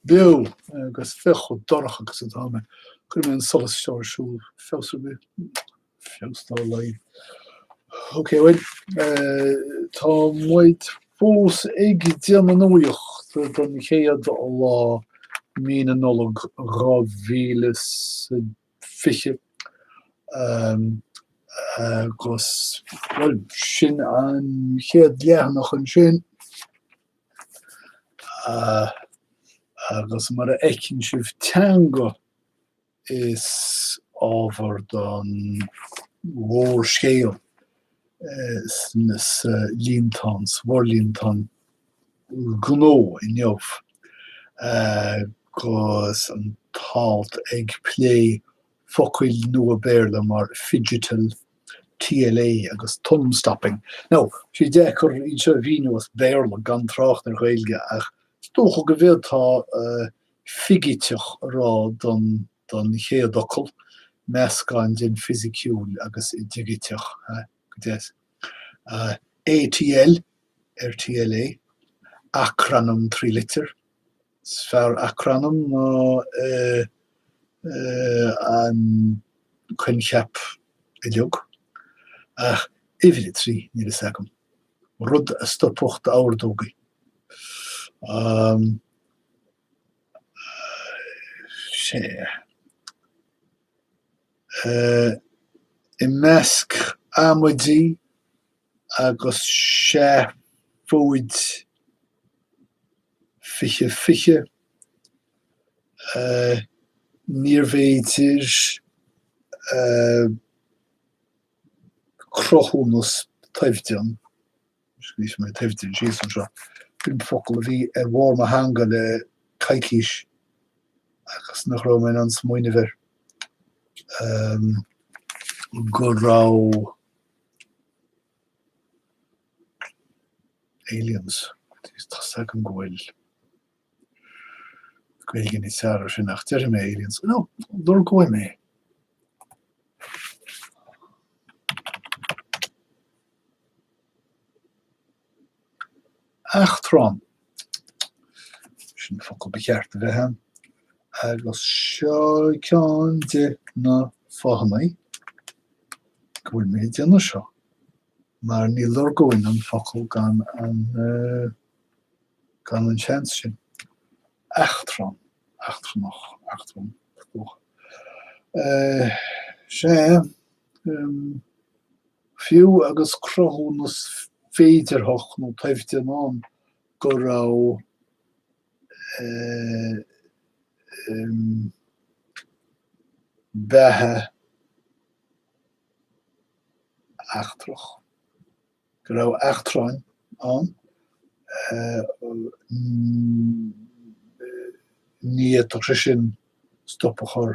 Bio agus fecho dorach agus a dame kun men solsú fé féstal lei. Oké tá muid fós ag diamanúoch don chéad lá mína nolog ravíles fiche agus sin an chéad leannach an sin agus mar ekin sif Teanga is over don wórscéal nes líntans, warlíntan gnó in jof gus an talt ag play focuil nua béle mar digital TLA agus tonstopping. No, si dekur ítse vínu as béle gan tracht er réilge ach stoch go bhfuil tá figiteach rá don chéadokkel meascáin din fysiiciúil agus digiteach ATL RTLA acronym 3 liter sfer acronym an kunchap idiog ach even 3 ní second rud a stopocht oordogi I measc amodí agus sé fóid fiche níorvéidir crochúnas taifdian skis me taifdian jésan seo bin fokkel vi warm a hanga le kaikis agus nach ra men an smoine ver go ra aliens second goil Gwelgin i sar sin nach me aliens no door go me Achtron sin fokkel bejaarte we hem agus seo cean de na fáhannaí gofuil mé déanana seo mar níl ar goin an fokkel gan an chans sin Achtron sé fiú agus crochúnas féidirhoch nó taifdian an go ra bethe achtroch go ra achtrain an ní sin stoppachar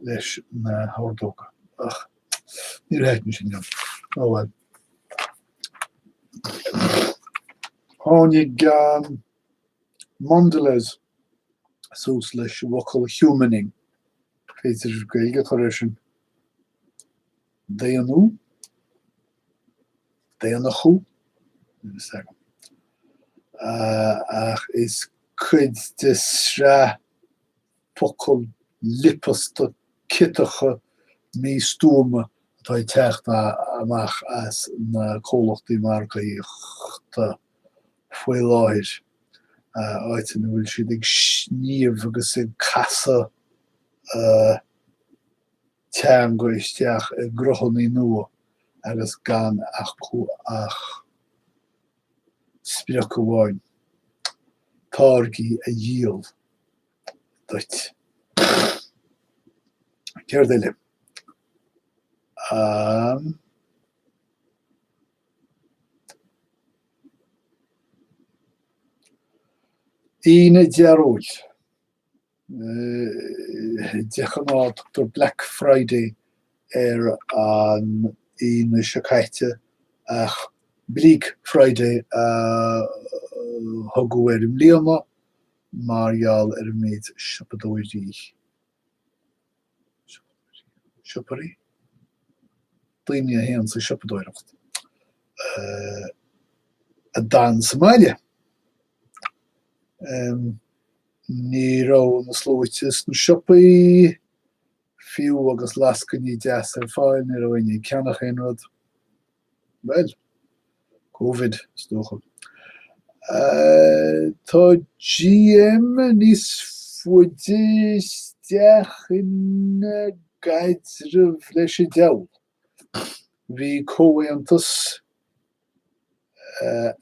leis na hádóga ach ní heit me sin gan well Hánig mandalas sos leis wokkel humaning féidir gaige choration déanú déanachú ach is cuid dis ra pokkel lippasta kitacha mé stoome tá techt amach as na cholachtaí Margaíochta foioi láir áitin bhfuil siad ag sníomh agus ag casa Teanga isteach ag grothannaí nua agus gan ach spiach go bháin táirgí a díal duit ceir déile Ine dearúil dechan á Dr. Black Friday an ine secaite ach Bleak Friday thugú im líana marall méid sipadóirí siparí daine a héan sa sipadóireacht a dan Somália ní rá na slóitis na siopaí fiú agus lasca ní deas ar fáil ní roiine ceannach aon rud. Well, Covid stocha. Tá GM níos fuidisteach in gaidirh leis a deall. Bhí comhiontas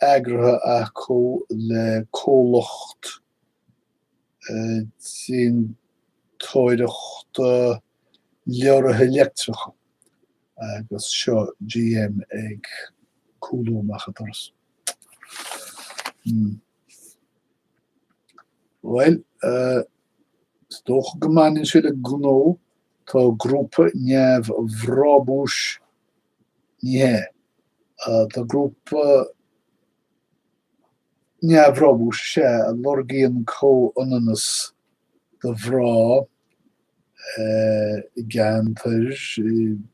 agratha acu le comhlacht sin toireachta leabhartha Leictreach agus seo GM ag cúlúmach a doras. Well, stoch gemanin sile gno tá grúpa neamh bhrábúis ní tá grúpa neamh bhrábúis sé a lorgaíonn comhionannas do bhrá gantar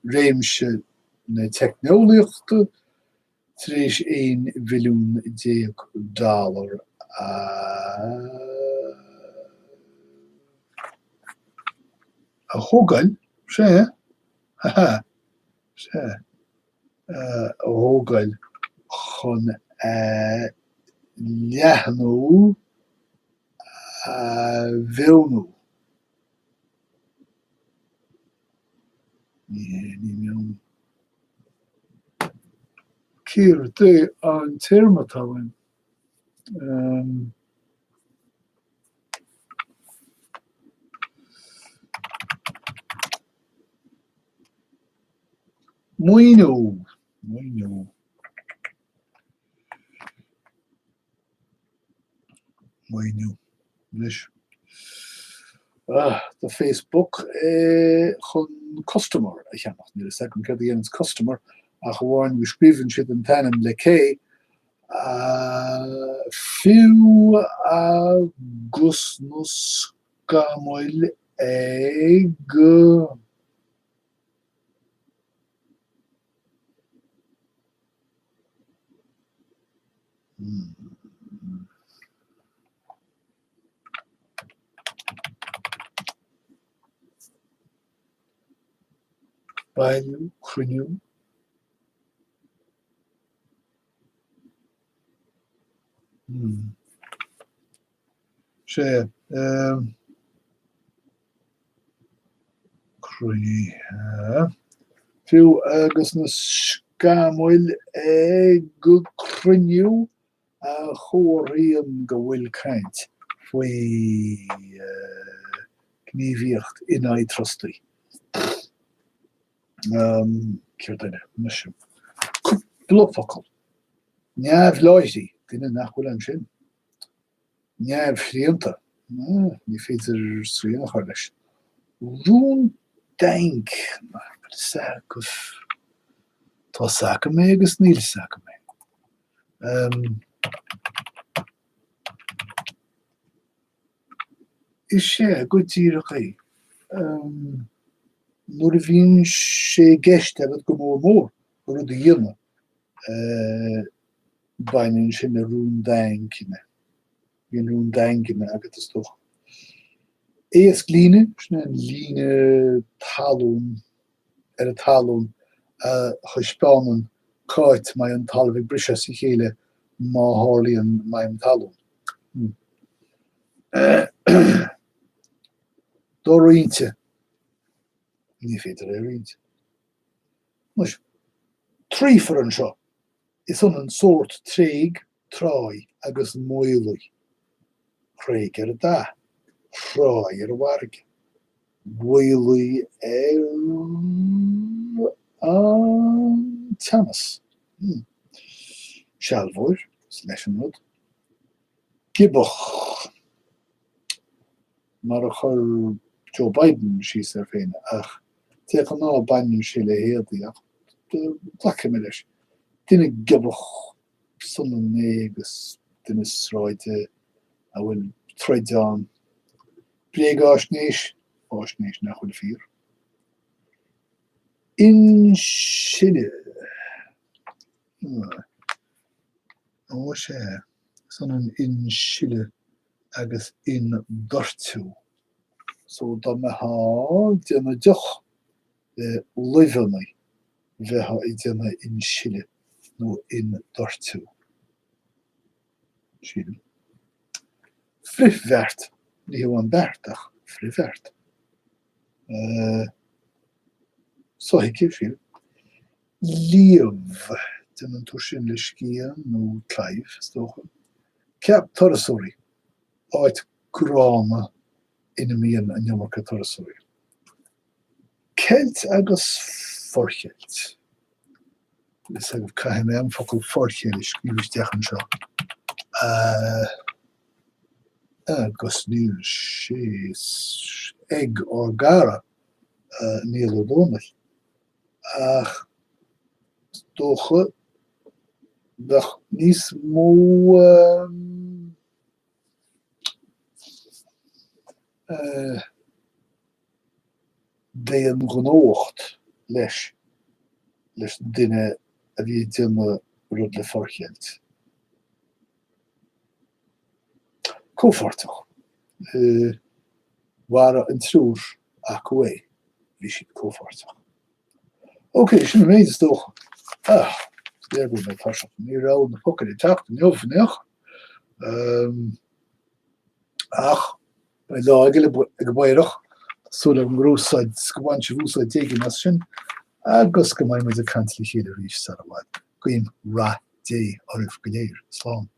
réimse na technoliaachta tríis $1 billiún a thógáil sé sé a thógáil chun leathnú a bheonú. Ní mion. Cír dé an téirme táhain. Muoinú. Leis. The Facebook chun Kustomer a cheannach ní second cad dhéanamh Kustomer a bhhain bhí scríbhann siad an tanim le cé fiú agus na scamáil ag bailú cruinniú sé fiú agus na scamáil ag cruinniú a chóiríonn go bhfuil caint faoi gníomhaíocht in-aghaidh trustaí. Céir duine mission. Cúpla neamh láidí duine nach bhfuil an sin. Neamh shrianta ní féidir sríanach ar leis. Rún dainc tá saca mé agus níl saca mé. Is sé go tíreach é. Nuair a bhíonn sé gceist ar go mór rud a dhéanamh baineann sin a rún daincinne. Bhíonn rún daincinne agat is toch. Éas líne, sna an líne talún ar a talún a chuispánan cáit mai an talmhaigh brise sa chéile má tharlaíonn mai an talún. Dá roiinte ní féidir é roiinte. Muis trífar an seo is an sort tréig, tráid agus moileadh. Chréig ar a dá, tráid ar a bharg, moileadh ar an teannas. Sealmhóir leis an rud. Gibbeach mar a chur Joe Biden síos ar féin ach teach an ná bainneann sé le héadaí ach placa mé leis. Duine gibbeach son an né agus duine sráide a bhfuil troideán bréag áisnéis nach bhfuil fíor. In Chile sé son an in Chile agus in dortú. So da mhná déanna deoch livanna bheitha I déanna in Chile nó in dortú. Síl. Frihvert, ní an bertach, frihvert. So hickir síl. Líomh, den an tú sin le scían nó claimh stocha. Ceap torasóirí, áit grána ina míon an neammarcha torasóirí. Ceilt agus forcheilt. Is agah caiim am focail forcheil is scríbhaisteach an seo. Agus níl sé ag ó gara níl ó dónach. Ach stocha bheith níos mó déan gnócht leis duine a bhí déanna rud le forcheilt. Cófortach. War an trúr ach é, bhí siad cófortach. Ok, sin méid stocha. Déir go me tasach ní ra na pocar I teach an neomhneach. Ach, by lá ag bhairech, súla an grúsáid scabaint rúsáid déigin as sin, agus go mbeidh muid a cantla chéad a rís sa bhaid. Cuim rá dé oribh go léir, slán.